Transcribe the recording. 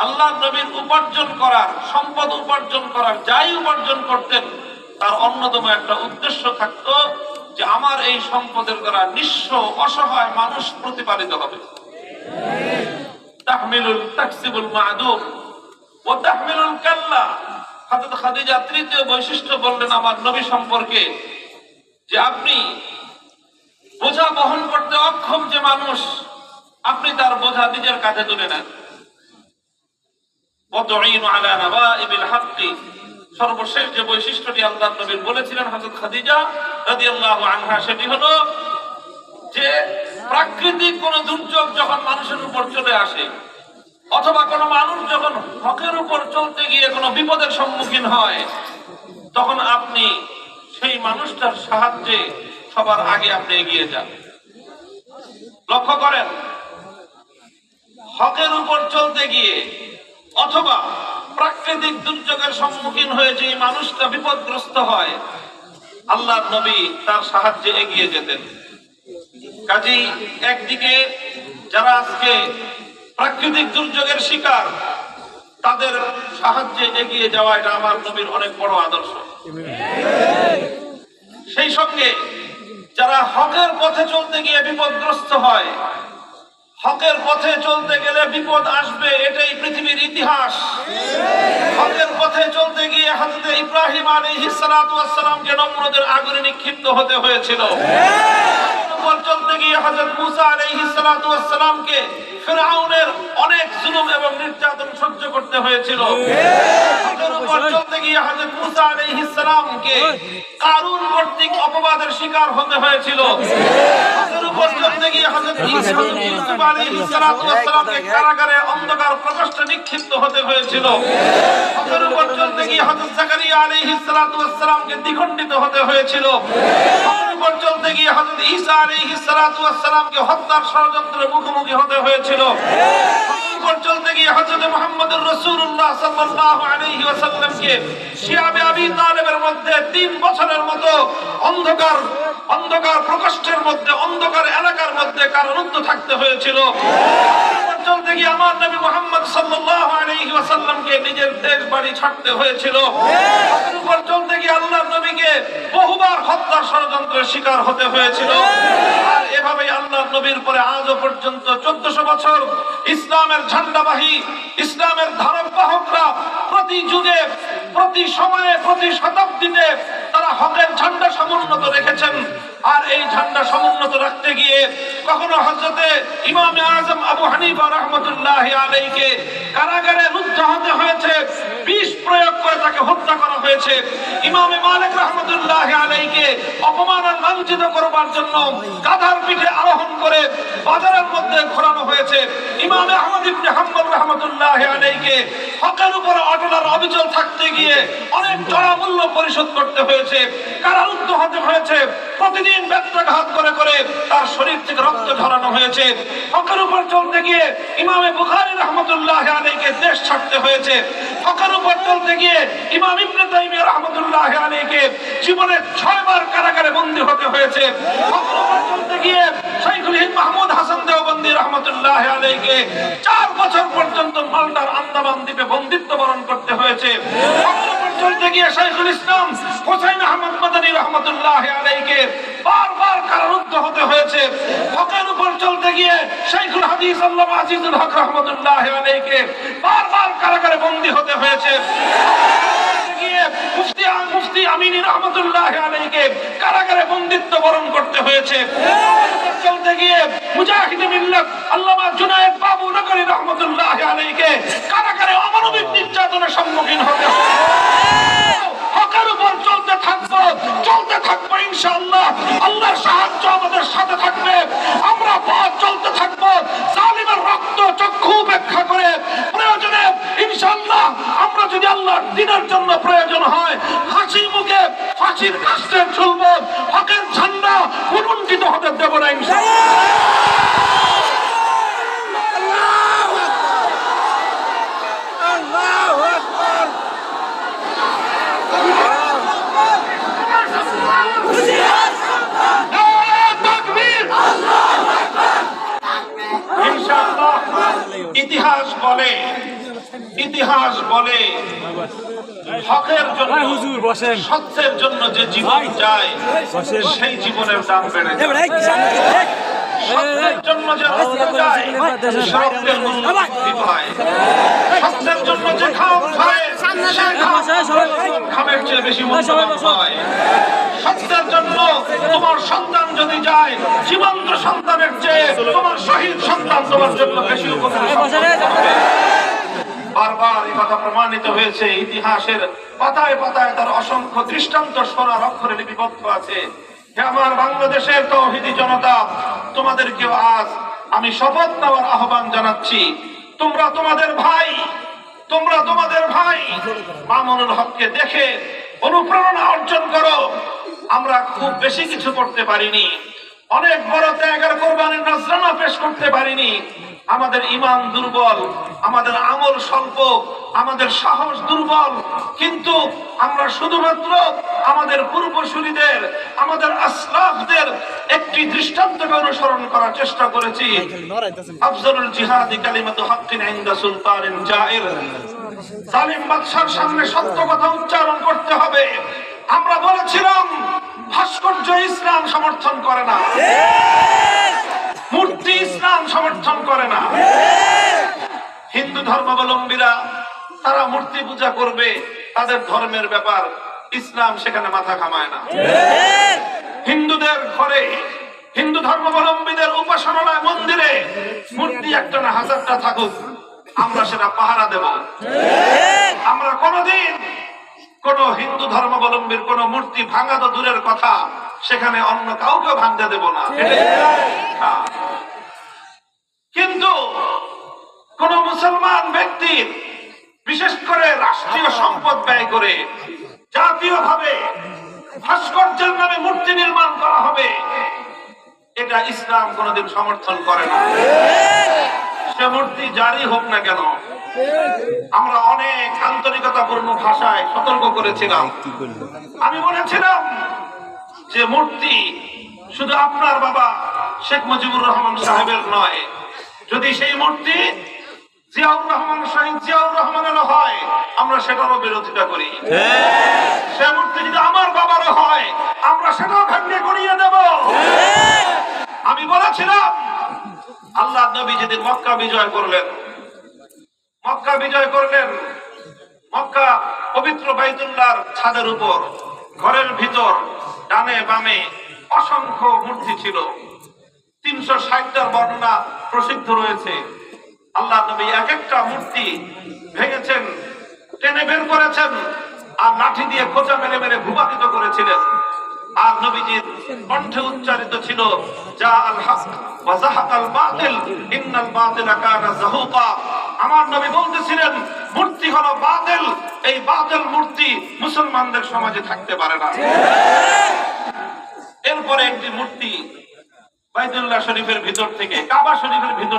আল্লাহর নবীর উপার্জন করার, সম্পদ উপার্জন করার, যাই উপার্জন করতেন তার অন্যতম একটা উদ্দেশ্য থাকতো যে আমার এই সম্পদের দ্বারা নিঃস্ব অসহায় মানুষ প্রতিপালিত হবে। তাহমিলুল তাকসিবুল মা'দুম ওয়া তাহমিলুল কাল্লা। হযরত খাদিজা তৃতীয় বৈশিষ্ট্য বললেন আমার নবী সম্পর্কে যে আপনি বোঝা বহন করতে অক্ষম যে মানুষ, আপনি তার বোঝা নিজের কাঁধে তুলে নেন। ওয়া তুঈনু আলা নাবাইবিল হাক্কি। সর্বশেষ যে বৈশিষ্ট্যটি আল্লাহর নবী বলেছিলেন হযরত খাদিজা রাদিয়াল্লাহু আনহা, সেটি হলো যে প্রাকৃতিক কোন দুর্যোগ যখন মানুষের উপর চলে আসে অথবা কোন মানুষ যখন হকের উপর চলতে গিয়ে কোনো বিপদের সম্মুখীন হয়, তখন আপনি সেই মানুষটার সাহায্যে সবার আগে আপনি এগিয়ে যান। লক্ষ্য করেন, হকের উপর চলতে গিয়ে অথবা প্রাকৃতিক দুর্যোগের সম্মুখীন হয়ে যে মানুষটা বিপদগ্রস্ত হয়, আল্লাহর নবী তার সাহায্যে এগিয়ে যেতেন। কাজেই একদিকে যারা আজকে প্রাকৃতিক দুর্যোগের শিকার, তাদের সাহায্যে এগিয়ে যাওয়া এটা আমার নবীর অনেক বড় আদর্শ। সেই সঙ্গে যারা হকের পথে চলতে গিয়ে বিপদগ্রস্ত হয়, হকের পথে চলতে গেলে বিপদ আসবে, এটাই পৃথিবীর ইতিহাস। হকের পথে চলতে গিয়ে হযরত ইব্রাহিম আলাইহিস সালাতু ওয়াস সালামকে নমরুদের আগুনে নিক্ষিপ্ত হতে হয়েছিল। চলতে গিয়ে হযরত মুসা আলাইহিস সালাতু ওয়াস সালামকে ফিরআউনের অনেক জুলুম এবং নির্যাতন সহ্য করতে হয়েছিল। হকের উপর চলতে গিয়ে হযরত মুসা আলাইহিস সালামকে কারুন কর্তৃক অপবাদের শিকার হতে হয়েছিল। হকের উপর চলতে গিয়ে হযরত ইউসুফ আলাইহিস সালাতু ওয়াস সালামকে কারাগারে অন্ধকার প্রকোষ্ঠে নিক্ষিপ্ত হতে হয়েছিল। হকের উপর চলতে গিয়ে হযরত জাকারিয়া আলাইহিস সালাতু ওয়াস সালামকে দ্বিখণ্ডিত হতে হয়েছিল। হকের উপর চলতে গিয়ে হযরত ঈসা আলাইহিস সালাতু ওয়াস সালামকে হত্যার ষড়যন্ত্রের মুখোমুখি হতে হয়েছিল। হকের উপর চলতে গিয়ে হযরত মুহাম্মদুর রাসূলুল্লাহ সাল্লাল্লাহু আলাইহি ওয়াসাল্লামকে শিয়াবে আবি তালেবের মধ্যে 3 বছরের মতো অন্ধকার প্রকোষ্ঠের মধ্যে, অন্ধকার এলাকার মধ্যে কারারুদ্ধ থাকতে হয়েছিল। চলতে গিয়ে আমার নবী মুহাম্মদ সাল্লাল্লাহু আলাইহি ওয়াসাল্লামকে নিজের দেশ বাড়ি ছাড়তে হয়েছিল। হকের উপর চলতে গিয়ে আল্লাহর নবীকে বহুবার হত্যার ষড়যন্ত্রের শিকার হতে হয়েছিল। আর এভাবেই আল্লাহর নবীর পরে আজও পর্যন্ত 1400 বছর ইসলামের ঝান্ডাবাহী, ইসলামের ধারক বাহকরা প্রতি যুগে, প্রতি সময়ে, প্রতি শতাব্দীতে তারা হকের ঝান্ডা সমুন্নত রেখেছেন। আর এই ঝান্ডা সমুন্নত রাখতে গিয়ে কখনো হযরতে ইমাম আযম আবু হানিফা রাহমাতুল্লাহি আলাইহিকে কারাগারে রুদ্ধ হতে হয়েছে, বিষ প্রয়োগ করে তাকে হত্যা করা হয়েছে। ইমাম মালিক রাহমাতুল্লাহি আলাইহিকে অপমান আর লাঞ্ছিত করবার জন্য গাধার পিঠে আরোহণ করে বাজারের মধ্যে ঘোরানো হয়েছে। ইমাম আহমদ ইবনে হাম্বল রাহমাতুল্লাহি আলাইহিকে হকের উপর অটল আর অবিচল থাকতে গিয়ে অনেক চড়া মূল্য পরিশোধ করতে হয়েছে, কারারুদ্ধ হতে হয়েছে। প্রতিদিন ব্যত্রাঘাত করে করে তার শরীর থেকে রক্ত ঝরানো হয়েছে। হকের উপর চলতে গিয়ে ইমামে বুখারী রাহমাতুল্লাহি আলাইহিকে দেশ ছাড়তে হয়েছে। হকের উপর চলতে গিয়ে ইমাম ইবনে তাইমিয়া রাহমাতুল্লাহি আলাইহিকে জীবনে 6 বার কারাগারে বন্দী হতে হয়েছে। হকের উপর চলতে গিয়ে শাইখুল হিন্দ মাহমুদ হাসান দেওবন্দি রাহমাতুল্লাহি আলাইহিকে 4 বছর পর্যন্ত মালটার আন্দামান দ্বীপে বন্দিত্ব বরণ করতে হয়েছে। হকের উপর চলতে গিয়ে শাইখুল ইসলাম হোসেন আহমদ মাদানী রাহমাতুল্লাহি আলাইহিকে বারবার কারারুদ্ধ হতে হয়েছে। হকের উপর চলতে গিয়ে শাইখুল হাদিস আল্লামা আজিজুল হক রাহমাতুল্লাহি আলাইহিকে বারবার কারাগারে বন্দী হতে হয়েছে। মুফতি আমিনী রাহমাতুল্লাহি আলাইহিকে কারাগারে বন্দিত্ব বরণ করতে হয়েছে। চলতে গিয়ে মুজাহিদে মিল্লাত আল্লামা জুনায়েদ বাবু নগরী রাহমাতুল্লাহি আলাইহিকে কারাগারে অমানবিক নির্যাতনের সম্মুখীন হতে হয়েছে। হকের উপর চলতে থাকবো ইনশাআল্লাহ। আল্লাহর সাহায্য আমাদের সাথে থাকবে। আমরা পথ চলতে থাকবো জালিমের রক্ত চক্ষু উপেক্ষা করে। প্রয়োজনে ইনশাআল্লাহ আমরা যদি আল্লাহর দ্বীনের জন্য প্রয়োজন হয় হাসি মুখে ফাঁসির কাস্টে ঝুলবো। হকের ঝান্ডা কুলুণ্ঠিত হতে দেব না ইনশাআল্লাহ। ইতিহাস বলে ইতিহাস বলে হকের জন্য, সত্যের জন্য যে জীবন যায় সেই জীবনের দাম বেড়ে যায়। সত্যের জন্য যে রক্ত যায় সে রক্তের মূল্য বৃদ্ধি পায়। সত্যের জন্য যে ঘাম ঝরে সে ঘামের চেয়ে বেশি মূল্যবান হয়। সত্যের জন্য তোমার সন্তান যদি যায়, জীবন্ত সন্তানের চেয়ে তোমার শহীদ সন্তান তোমার জন্য বেশি উপকারী হবে। বারবার এই কথা প্রমাণিত হয়েছে। ইতিহাসের পাতায় পাতায় তার অসংখ্য দৃষ্টান্ত সোনার অক্ষরে লিপিবদ্ধ আছে। হে আমার বাংলাদেশের তৌহিদি জনতা, তোমাদেরকেও আজ আমি শপথ নেওয়ার আহ্বান জানাচ্ছি। তোমরা তোমাদের ভাই মামুনুল হককে দেখে অনুপ্রেরণা অর্জন করো। আমরা খুব বেশি কিছু করতে পারিনি, অনেক বড় ত্যাগের কোরবানির নজরানা পেশ করতে পারিনি। আমাদের ঈমান দুর্বল, আমাদের আমল স্বল্প, আমাদের সাহস দুর্বল, কিন্তু আমরা শুধুমাত্র আমাদের পূর্বসূরীদের, আমাদের আসলাফদের একটি দৃষ্টান্তকে অনুসরণ করার চেষ্টা করেছি। আফজলুল জিহাদি কালিমাতু হাক্কিন ইনদা সুলতানিন জাইর। জালিম বাদশার সামনে সত্য কথা উচ্চারণ করতে হবে। আমরা বলেছিলাম ভাস্কর্য ইসলাম সমর্থন করে না, মূর্তি ইসলাম সমর্থন করে না। হিন্দু ধর্মাবলম্বীরা তারা মূর্তি পূজা করবে, তাদের ধর্মের ব্যাপার, ইসলাম সেখানে মাথা ঘামায় না। হিন্দুদের ঘরে, হিন্দু ধর্মাবলম্বীদের উপাসনালয় মন্দিরে মূর্তি একটা না হাজারটা থাকুক, আমরা সেটা পাহারা দেব। আমরা কোনদিন কোন হিন্দু ধর্মাবলম্বীর কোন মূর্তি ভাঙা তো দূরের কথা, সেখানে অন্য কাউকে ভাঙতে দেব না। কিন্তু কোন মুসলমান ব্যক্তির, বিশেষ করে রাষ্ট্রীয় সম্পদ ব্যয় করে জাতীয়ভাবে ভাস্কর্যের নামে মূর্তি নির্মাণ করা হবে, এটা ইসলাম কোনদিন সমর্থন করে না। সে মূর্তি জারি হোক না কেন, আমরা অনেক আন্তরিকতাপূর্ণ ভাষায় সতর্ক করেছিলাম। আমি বলেছিলাম যে মূর্তি শুধু আপনার বাবা শেখ মুজিবুর রহমান সাহেবের নয়, যদি সেই মূর্তি জিয়াউর রহমান শহীদ জিয়াউর রহমানেরও হয়, আমরা সেটারও বিরোধিতা করি। সে মূর্তি যদি আমার বাবারও হয়, আমরা সেটাও ভেঙে গড়িয়ে দেব। আমি বলেছিলাম আল্লাহ নবী যেদিন মক্কা বিজয় করলেন, মক্কা পবিত্র বাইতুল্লাহর ছাদের উপর, ঘরের ভিতর ডানে বামে অসংখ্য মূর্তি ছিল। 360টার বর্ণনা প্রসিদ্ধ রয়েছে। আল্লাহ নবী এক একটা মূর্তি ভেঙেছেন, টেনে বের করেছেন, আর লাঠি দিয়ে খোঁচা মেরে মেরে ভূপাতিত করেছিলেন। আর নবীজির কণ্ঠে উচ্চারিত ছিল যা আল হক ওয়া যাহাকাল বাতিল ইন্নাল বাতিলা কানা যাহুকা। আমার নবী বলতেছিলেন মূর্তি হলো বাতিল, এই বাতিল মূর্তি মুসলমানদের সমাজে থাকতে পারে না। এরপরে একটি মূর্তি বাইতুল্লাহ শরীফের ভিতর থেকে, কাবা শরীফের ভিতর